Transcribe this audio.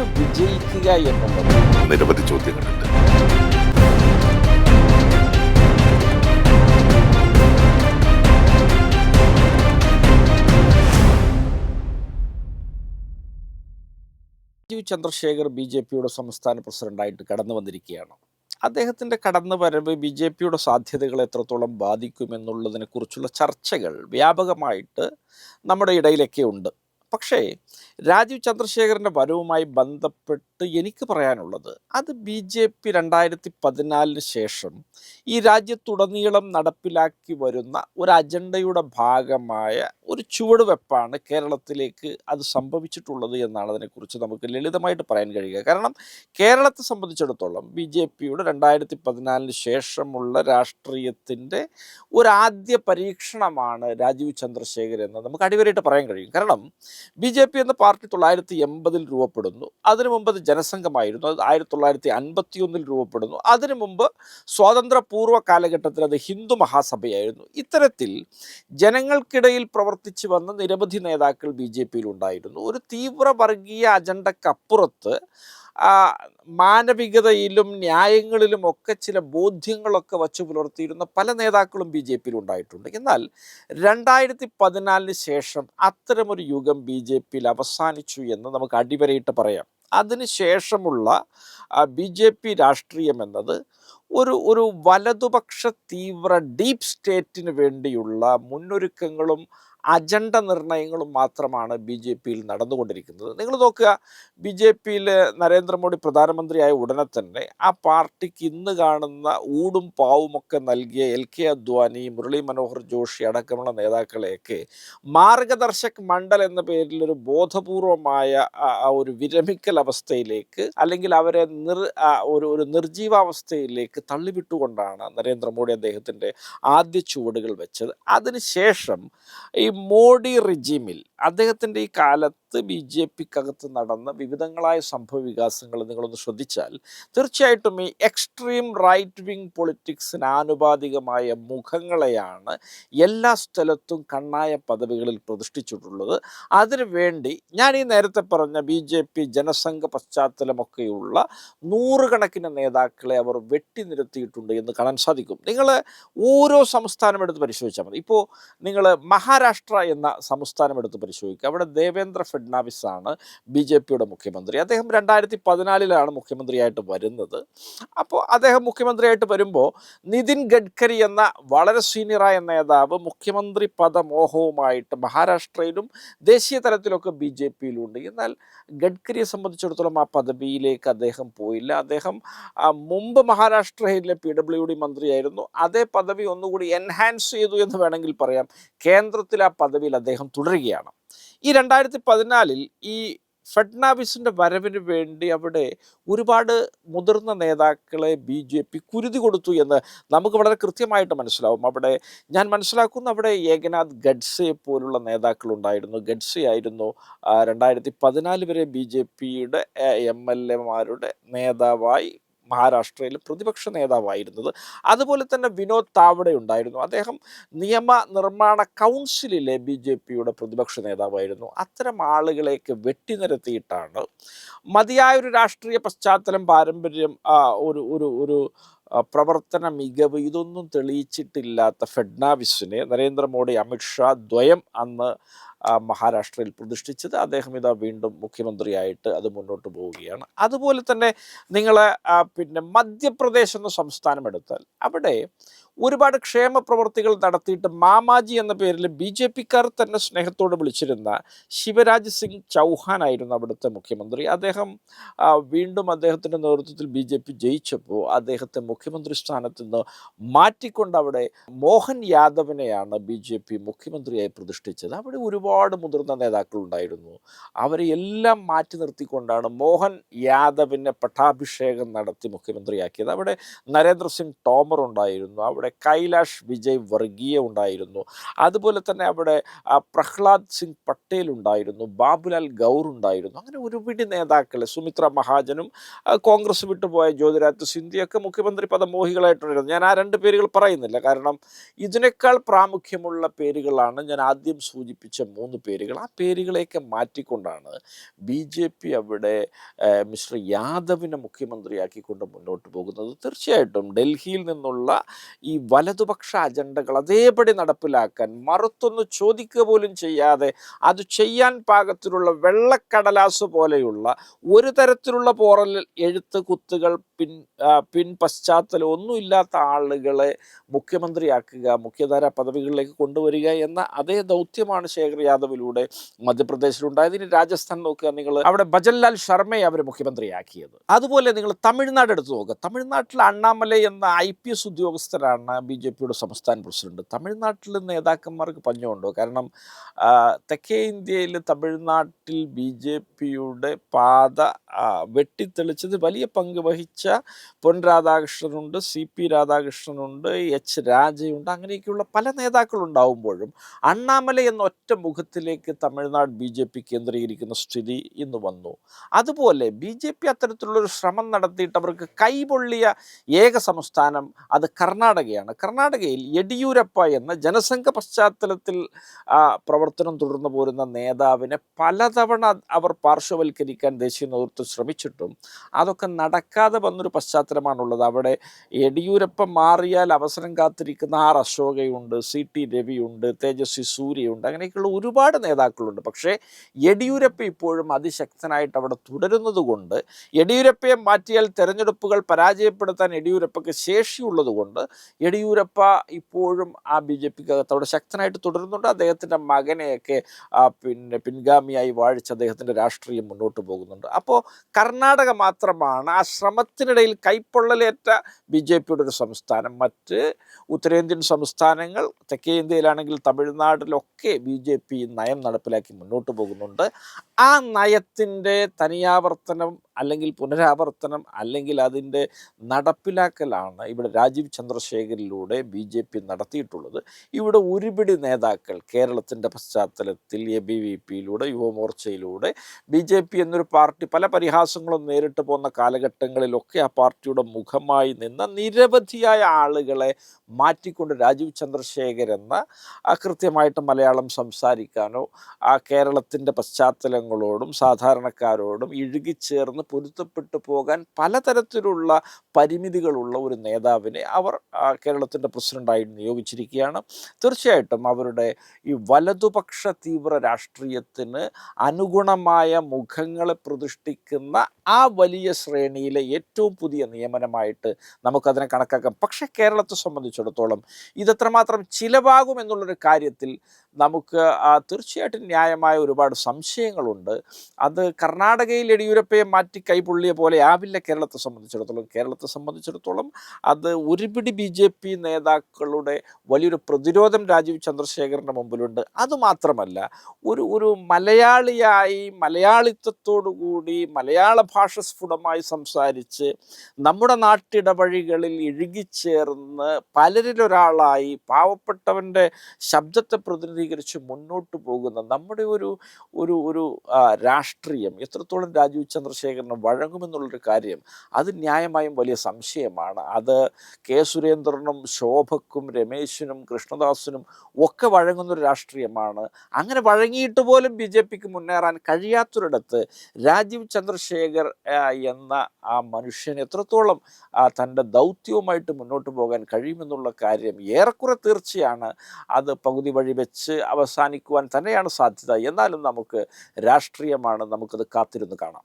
F വിജയിക്കുക എന്നുള്ളത് നിരവധി ചോദ്യങ്ങളുണ്ട്. രാജീവ് ചന്ദ്രശേഖർ ബി ജെ പിയുടെ സംസ്ഥാന പ്രസിഡന്റായിട്ട് കടന്നു വന്നിരിക്കുകയാണ്. അദ്ദേഹത്തിൻ്റെ കടന്നുവരവ് ബി ജെ പിയുടെ സാധ്യതകളെ എത്രത്തോളം ബാധിക്കുമെന്നുള്ളതിനെ കുറിച്ചുള്ള ചർച്ചകൾ വ്യാപകമായിട്ട് നമ്മുടെ ഇടയിലൊക്കെ ഉണ്ട്. പക്ഷേ രാജീവ് ചന്ദ്രശേഖറിൻ്റെ വരവുമായി ബന്ധപ്പെട്ട് എനിക്ക് പറയാനുള്ളത്, അത് ബി ജെ പി 2014 ശേഷം ഈ രാജ്യത്തുടനീളം നടപ്പിലാക്കി വരുന്ന ഒരു അജണ്ടയുടെ ഭാഗമായ ഒരു ചുവടുവെപ്പാണ് കേരളത്തിലേക്ക് അത് സംഭവിച്ചിട്ടുള്ളത് എന്നാണ് അതിനെക്കുറിച്ച് നമുക്ക് ലളിതമായിട്ട് പറയാൻ കഴിയുക. കാരണം കേരളത്തെ സംബന്ധിച്ചിടത്തോളം ബി ജെ പിയുടെ 2014 ശേഷമുള്ള രാഷ്ട്രീയത്തിൻ്റെ ഒരാദ്യ പരീക്ഷണമാണ് രാജീവ് ചന്ദ്രശേഖർ എന്ന് നമുക്ക് അടിവരയിട്ട് പറയാൻ കഴിയും. കാരണം ബി ജെ പി എന്ന പാർട്ടി 1980 രൂപപ്പെടുന്നു. അതിനു മുമ്പ് അത് ജനസംഘമായിരുന്നു. അത് 1951 രൂപപ്പെടുന്നു. അതിനു മുമ്പ് സ്വാതന്ത്ര്യപൂർവ്വ കാലഘട്ടത്തിൽ അത് ഹിന്ദു മഹാസഭയായിരുന്നു. ഇത്തരത്തിൽ ജനങ്ങൾക്കിടയിൽ പ്രവർത്തിച്ചു വന്ന നിരവധി നേതാക്കൾ ബി ജെ പിയിൽ ഉണ്ടായിരുന്നു. ഒരു തീവ്ര വർഗീയ അജണ്ടക്കപ്പുറത്ത് മാനവികതയിലും ന്യായങ്ങളിലുമൊക്കെ ചില ബോധ്യങ്ങളൊക്കെ വച്ചു പുലർത്തിയിരുന്ന പല നേതാക്കളും ബി ജെ പിയിൽ ഉണ്ടായിട്ടുണ്ട്. എന്നാൽ 2014 ശേഷം അത്തരമൊരു യുഗം ബി ജെ പിയിൽ അവസാനിച്ചു എന്ന് നമുക്ക് അടിവരയിട്ട് പറയാം. അതിനുശേഷമുള്ള ബി ജെ പി രാഷ്ട്രീയം എന്നത് ഒരു വലതുപക്ഷ തീവ്ര ഡീപ്പ് സ്റ്റേറ്റിന് വേണ്ടിയുള്ള മുന്നൊരുക്കങ്ങളും അജണ്ട നിർണയങ്ങളും മാത്രമാണ് ബി ജെ പിയിൽ നടന്നുകൊണ്ടിരിക്കുന്നത്. നിങ്ങൾ നോക്കുക, ബി ജെ പിയിൽ നരേന്ദ്രമോദി പ്രധാനമന്ത്രിയായ ഉടനെ തന്നെ ആ പാർട്ടിക്ക് ഇന്ന് കാണുന്ന ഊടും പാവുമൊക്കെ നൽകിയ എൽ കെ അദ്വാനി, മുരളി മനോഹർ ജോഷി അടക്കമുള്ള നേതാക്കളെയൊക്കെ മാർഗദർശക് മണ്ഡൽ എന്ന പേരിൽ ഒരു ബോധപൂർവമായ ഒരു വിരമിക്കൽ അവസ്ഥയിലേക്ക്, അല്ലെങ്കിൽ അവരെ ഒരു നിർജീവാവസ്ഥയിലേക്ക് തള്ളിവിട്ടുകൊണ്ടാണ് നരേന്ദ്രമോദി അദ്ദേഹത്തിൻ്റെ ആദ്യ ചുവടുകൾ വെച്ചത്. അതിനുശേഷം ഈ മോഡി റിജിമിൽ അദ്ദേഹത്തിൻ്റെ ഈ കാലത്ത് ബി ജെ പിക്കകത്ത് നടന്ന വിവിധങ്ങളായ സംഭവ വികാസങ്ങൾ നിങ്ങളൊന്ന് ശ്രദ്ധിച്ചാൽ തീർച്ചയായിട്ടും ഈ എക്സ്ട്രീം റൈറ്റ് വിങ് പൊളിറ്റിക്സിന് ആനുപാതികമായ മുഖങ്ങളെയാണ് എല്ലാ സ്ഥലത്തും കണ്ണായ പദവികളിൽ പ്രതിഷ്ഠിച്ചിട്ടുള്ളത്. അതിനുവേണ്ടി ഞാൻ ഈ നേരത്തെ പറഞ്ഞ ബി ജെ പി ജനസംഘ പശ്ചാത്തലമൊക്കെയുള്ള നൂറുകണക്കിന് നേതാക്കളെ അവർ വെട്ടിനിരത്തിയിട്ടുണ്ട് എന്ന് കാണാൻ സാധിക്കും. നിങ്ങൾ ഓരോ സംസ്ഥാനം എടുത്ത് പരിശോധിച്ചാൽ മതി. ഇപ്പോൾ നിങ്ങൾ മഹാരാഷ്ട്ര എന്ന സംസ്ഥാനം എടുത്ത് പരിശോധിക്കുക. അവിടെ ദേവേന്ദ്ര ഫഡ്നാവിസ് ആണ് ബി ജെ പിയുടെ മുഖ്യമന്ത്രി. അദ്ദേഹം 2014 മുഖ്യമന്ത്രിയായിട്ട് വരുന്നത്. അപ്പോൾ അദ്ദേഹം മുഖ്യമന്ത്രിയായിട്ട് വരുമ്പോൾ നിതിൻ ഗഡ്കരി എന്ന വളരെ സീനിയറായ നേതാവ് മുഖ്യമന്ത്രി പദമോഹവുമായിട്ട് മഹാരാഷ്ട്രയിലും ദേശീയ തലത്തിലൊക്കെ ബി ജെ പിയിലുണ്ട്. എന്നാൽ ഗഡ്കരിയെ സംബന്ധിച്ചിടത്തോളം ആ പദവിയിലേക്ക് അദ്ദേഹം പോയില്ല. അദ്ദേഹം മുമ്പ് മഹാരാഷ്ട്രയിലെ PWD മന്ത്രിയായിരുന്നു. അതേ പദവി ഒന്നുകൂടി എൻഹാൻസ് ചെയ്തു എന്ന് വേണമെങ്കിൽ പറയാം. കേന്ദ്രത്തിൽ ആ പദവിയിൽ അദ്ദേഹം തുടരുകയാണ്. ഈ 2014 ഈ ഫഡ്നാവിസിൻ്റെ വരവിന് വേണ്ടി അവിടെ ഒരുപാട് മുതിർന്ന നേതാക്കളെ ബി ജെ പി കുരുതി കൊടുത്തു എന്ന് നമുക്ക് വളരെ കൃത്യമായിട്ട് മനസ്സിലാവും. അവിടെ ഞാൻ മനസ്സിലാക്കുന്നു, അവിടെ ഏകനാഥ് ഗഡ്സെ പോലുള്ള നേതാക്കളുണ്ടായിരുന്നു. ഗഡ്സെ ആയിരുന്നു 2014 വരെ ബി ജെ പിയുടെ MLA നേതാവായി മഹാരാഷ്ട്രയിൽ പ്രതിപക്ഷ നേതാവായിരുന്നത്. അതുപോലെ തന്നെ വിനോദ് താവ്ഡെ ഉണ്ടായിരുന്നു. അദ്ദേഹം നിയമനിർമ്മാണ കൗൺസിലിലെ ബി ജെ പിയുടെ പ്രതിപക്ഷ നേതാവായിരുന്നു. അത്തരം ആളുകളെയൊക്കെ വെട്ടിനിരത്തിയിട്ടാണ് മതിയായൊരു രാഷ്ട്രീയ പശ്ചാത്തലം, പാരമ്പര്യം, ഒരു പ്രവർത്തന മികവ് ഇതൊന്നും തെളിയിച്ചിട്ടില്ലാത്ത ഫഡ്നാവിസിനെ നരേന്ദ്രമോദി, അമിത്ഷാ ദ്വയം അന്ന് മഹാരാഷ്ട്രയിൽ പ്രതിഷ്ഠിച്ചത്. അദ്ദേഹം ഇതാ വീണ്ടും മുഖ്യമന്ത്രിയായിട്ട് അത് മുന്നോട്ട് പോവുകയാണ്. അതുപോലെ തന്നെ നിങ്ങൾ പിന്നെ മധ്യപ്രദേശ് എന്ന സംസ്ഥാനം എടുത്താൽ അവിടെ ഒരുപാട് ക്ഷേമ പ്രവർത്തികൾ നടത്തിയിട്ട് മാമാജി എന്ന പേരിൽ ബി ജെ പിക്കാർ തന്നെ സ്നേഹത്തോടെ വിളിച്ചിരുന്ന ശിവരാജ് സിംഗ് ചൗഹാൻ ആയിരുന്നു അവിടുത്തെ മുഖ്യമന്ത്രി. അദ്ദേഹം വീണ്ടും അദ്ദേഹത്തിൻ്റെ നേതൃത്വത്തിൽ ബി ജെ പി ജയിച്ചപ്പോൾ അദ്ദേഹത്തെ മുഖ്യമന്ത്രി സ്ഥാനത്ത് നിന്ന് മാറ്റിക്കൊണ്ട് അവിടെ മോഹൻ യാദവിനെയാണ് ബി ജെ പി മുഖ്യമന്ത്രിയായി പ്രതിഷ്ഠിച്ചത്. അവിടെ ഒരുപാട് മുതിർന്ന നേതാക്കൾ ഉണ്ടായിരുന്നു. അവരെ എല്ലാം മാറ്റി നിർത്തിക്കൊണ്ടാണ് മോഹൻ യാദവിനെ പട്ടാഭിഷേകം നടത്തി മുഖ്യമന്ത്രിയാക്കിയത്. അവിടെ നരേന്ദ്ര സിംഗ് തോമർ ഉണ്ടായിരുന്നു. അവിടെ അവിടെ കൈലാഷ് വിജയ് വർഗീയ ഉണ്ടായിരുന്നു. അതുപോലെ തന്നെ അവിടെ പ്രഹ്ലാദ് സിംഗ് പട്ടേൽ ഉണ്ടായിരുന്നു, ബാബുലാൽ ഗൗർ ഉണ്ടായിരുന്നു. അങ്ങനെ ഒരുപിടി നേതാക്കൾ, സുമിത്ര മഹാജനും കോൺഗ്രസ് വിട്ടുപോയ ജ്യോതിരാദിത്യ സിന്ധ്യയൊക്കെ മുഖ്യമന്ത്രി പദമോഹികളായിട്ടുണ്ടായിരുന്നു. ഞാൻ ആ രണ്ട് പേരുകൾ പറയുന്നില്ല, കാരണം ഇതിനേക്കാൾ പ്രാമുഖ്യമുള്ള പേരുകളാണ് ഞാൻ ആദ്യം സൂചിപ്പിച്ച 3 പേരുകൾ. ആ പേരുകളെയൊക്കെ മാറ്റിക്കൊണ്ടാണ് BJP അവിടെ മിസ്റ്റർ യാദവിനെ മുഖ്യമന്ത്രിയാക്കിക്കൊണ്ട് മുന്നോട്ട് പോകുന്നത്. തീർച്ചയായിട്ടും ഡൽഹിയിൽ നിന്നുള്ള ഈ വലതുപക്ഷ അജണ്ടകൾ അതേപടി നടപ്പിലാക്കാൻ മറുത്തൊന്ന് ചോദിക്കുക പോലും ചെയ്യാതെ അത് ചെയ്യാൻ പാകത്തിലുള്ള വെള്ളക്കടലാസ് പോലെയുള്ള ഒരു തരത്തിലുള്ള പോറൽ എഴുത്ത് കുത്തുകൾ പിൻ പശ്ചാത്തലം ഒന്നുമില്ലാത്ത ആളുകളെ മുഖ്യമന്ത്രിയാക്കുക, മുഖ്യധാര പദവികളിലേക്ക് കൊണ്ടുവരിക എന്ന അതേ ദൗത്യമാണ് ശേഖർ യാദവിലൂടെ മധ്യപ്രദേശിലുണ്ടായത്. ഇനി രാജസ്ഥാൻ നോക്കുക നിങ്ങൾ, അവിടെ ഭജൻലാൽ ശർമ്മയെ അവർ മുഖ്യമന്ത്രിയാക്കിയത്. അതുപോലെ നിങ്ങൾ തമിഴ്നാട് എടുത്ത് നോക്കുക. തമിഴ്നാട്ടിൽ അണ്ണാമലൈ എന്ന IPS ഉദ്യോഗസ്ഥരാണ് BJPയുടെ സംസ്ഥാന പ്രസിഡന്റ്. തമിഴ്നാട്ടിൽ നേതാക്കന്മാർക്ക് പഞ്ഞമുണ്ടോ? കാരണം തെക്കേ ഇന്ത്യയിൽ തമിഴ്നാട്ടിൽ BJPയുടെ പാത വെട്ടിത്തെളിച്ചത് വലിയ പങ്ക് വഹിച്ച പൊൻ രാധാകൃഷ്ണനുണ്ട്, CP രാധാകൃഷ്ണനുണ്ട്, H രാജയുണ്ട്, അങ്ങനെയൊക്കെയുള്ള പല നേതാക്കളുണ്ടാവുമ്പോഴും അണ്ണാമലൈ എന്ന ഒറ്റ മുഖത്തിലേക്ക് തമിഴ്നാട് BJP കേന്ദ്രീകരിക്കുന്ന സ്ഥിതി ഇന്ന് വന്നു. അതുപോലെ BJP അത്തരത്തിലുള്ളൊരു ശ്രമം നടത്തിയിട്ട് അവർക്ക് കൈപൊള്ളിയ ഏക സംസ്ഥാനം അത് കർണാടകയാണ്. കർണാടകയിൽ യെഡിയൂരപ്പ എന്ന ജനസംഘ പശ്ചാത്തലത്തിൽ പ്രവർത്തനം തുടർന്നു പോരുന്ന നേതാവിനെ പലതവണ അവർ പാർശ്വവൽക്കരിക്കാൻ ദേശീയ നേതൃത്വം ശ്രമിച്ചിട്ടും അതൊക്കെ നടക്കാതെ വന്നൊരു പശ്ചാത്തലമാണുള്ളത്. അവിടെ യെഡിയൂരപ്പ മാറിയാൽ അവസരം കാത്തിരിക്കുന്ന R അശോകയുണ്ട്, CT രവിയുണ്ട്, തേജസ്വി സൂര്യയുണ്ട്, അങ്ങനെയൊക്കെയുള്ള ഒരുപാട് നേതാക്കളുണ്ട്. പക്ഷേ യെഡിയൂരപ്പ ഇപ്പോഴും അതിശക്തനായിട്ട് അവിടെ തുടരുന്നത് കൊണ്ട്, യെഡിയൂരപ്പയെ മാറ്റിയാൽ തെരഞ്ഞെടുപ്പുകൾ പരാജയപ്പെടുത്താൻ യെഡിയൂരപ്പയ്ക്ക് ശേഷിയുള്ളത് കൊണ്ട് യെഡിയൂരപ്പ ഇപ്പോഴും ആ BJPക്കകത്ത് അവിടെ ശക്തനായിട്ട് തുടരുന്നുണ്ട്. അദ്ദേഹത്തിൻ്റെ മകനെയൊക്കെ പിൻഗാമിയായി വാഴിച്ച് അദ്ദേഹത്തിൻ്റെ രാഷ്ട്രീയം മുന്നോട്ട് പോകുന്നുണ്ട്. അപ്പോൾ കർണാടക മാത്രമാണ് ആ ശ്രമത്തിനിടയിൽ കൈപ്പൊള്ളലേറ്റ BJPയുടെ ഒരു സംസ്ഥാനം. മറ്റ് ഉത്തരേന്ത്യൻ സംസ്ഥാനങ്ങൾ, തെക്കേ ഇന്ത്യയിലാണെങ്കിൽ തമിഴ്നാട്ടിലൊക്കെ BJP നയം നടപ്പിലാക്കി മുന്നോട്ട് പോകുന്നുണ്ട്. ആ നയത്തിൻ്റെ തനിയാവർത്തനം അല്ലെങ്കിൽ പുനരാവർത്തനം അല്ലെങ്കിൽ അതിൻ്റെ നടപ്പിലാക്കലാണ് ഇവിടെ രാജീവ് ചന്ദ്രശേഖരിലൂടെ BJP നടത്തിയിട്ടുള്ളത്. ഇവിടെ ഒരുപിടി നേതാക്കൾ കേരളത്തിൻ്റെ പശ്ചാത്തലത്തിൽ ABVPയിലൂടെ, യുവമോർച്ചയിലൂടെ BJP എന്നൊരു പാർട്ടി പല പരിഹാസങ്ങളും നേരിട്ട് പോകുന്ന കാലഘട്ടങ്ങളിലൊക്കെ ആ പാർട്ടിയുടെ മുഖമായി നിന്ന നിരവധിയായ ആളുകളെ മാറ്റിക്കൊണ്ട് രാജീവ് ചന്ദ്രശേഖർ എന്ന കൃത്യമായിട്ട് മലയാളം സംസാരിക്കാനോ കേരളത്തിൻ്റെ പശ്ചാത്തലങ്ങളോടും സാധാരണക്കാരോടും ഇഴുകിച്ചേർന്ന് പൊരുത്തപ്പെട്ടു പോകാൻ പലതരത്തിലുള്ള പരിമിതികളുള്ള ഒരു നേതാവിനെ അവർ കേരളത്തിൻ്റെ പ്രസിഡൻ്റായി നിയോഗിച്ചിരിക്കുകയാണ്. തീർച്ചയായിട്ടും അവരുടെ ഈ വലതുപക്ഷ തീവ്ര രാഷ്ട്രീയത്തിന് അനുഗുണമായ മുഖങ്ങളെ പ്രതിഷ്ഠിക്കുന്ന ആ വലിയ ശ്രേണിയിലെ ഏറ്റവും പുതിയ നിയമനമായിട്ട് നമുക്കതിനെ കണക്കാക്കാം. പക്ഷേ കേരളത്തെ സംബന്ധിച്ചിടത്തോളം ഇതെത്രമാത്രം ചിലവാകുമെന്നുള്ളൊരു കാര്യത്തിൽ നമുക്ക് തീർച്ചയായിട്ടും ന്യായമായ ഒരുപാട് സംശയങ്ങളുണ്ട്. അത് കർണാടകയിൽ യെഡിയൂരപ്പയെ മാറ്റി കൈപൊള്ളിയ പോലെ ആവില്ല കേരളത്തെ സംബന്ധിച്ചിടത്തോളം. കേരളത്തെ സംബന്ധിച്ചിടത്തോളം അത് ഒരുപിടി BJP നേതാക്കളുടെ വലിയൊരു പ്രതിരോധം രാജീവ് ചന്ദ്രശേഖറിൻ്റെ മുമ്പിലുണ്ട്. അതുമാത്രമല്ല, ഒരു മലയാളിയായി മലയാളിത്വത്തോടുകൂടി മലയാള ഭാഷ സ്ഫുടമായി സംസാരിച്ച് നമ്മുടെ നാട്ടിടവഴികളിൽ ഇഴുകിച്ചേർന്ന് പലരിലൊരാളായി പാവപ്പെട്ടവൻ്റെ ശബ്ദത്തെ പ്രതിനിധീകരിച്ച് മുന്നോട്ട് പോകുന്ന നമ്മുടെ ഒരു രാഷ്ട്രീയം എത്രത്തോളം രാജീവ് ചന്ദ്രശേഖരന് വഴങ്ങുമെന്നുള്ളൊരു കാര്യം അത് ന്യായമായും വലിയ സംശയമാണ്. അത് കെ സുരേന്ദ്രനും ശോഭക്കും രമേശിനും കൃഷ്ണദാസിനും ഒക്കെ വഴങ്ങുന്നൊരു രാഷ്ട്രീയമാണ്. അങ്ങനെ വഴങ്ങിയിട്ട് പോലും BJPക്ക് മുന്നേറാൻ കഴിയാത്തൊരിടത്ത് രാജീവ് ചന്ദ്രശേഖർ എന്ന ആ മനുഷ്യൻ എത്രത്തോളം തൻ്റെ ദൗത്യവുമായിട്ട് മുന്നോട്ട് പോകാൻ കഴിയുമെന്നുള്ള കാര്യം ഏറെക്കുറെ തീർച്ചയാണ്. അത് പകുതി വഴി വെച്ച് അവസാനിക്കുവാൻ തന്നെയാണ് സാധ്യത. എന്നാലും നമുക്ക് രാഷ്ട്രീയമാണ്, നമുക്കത് കാത്തിരുന്ന് കാണാം.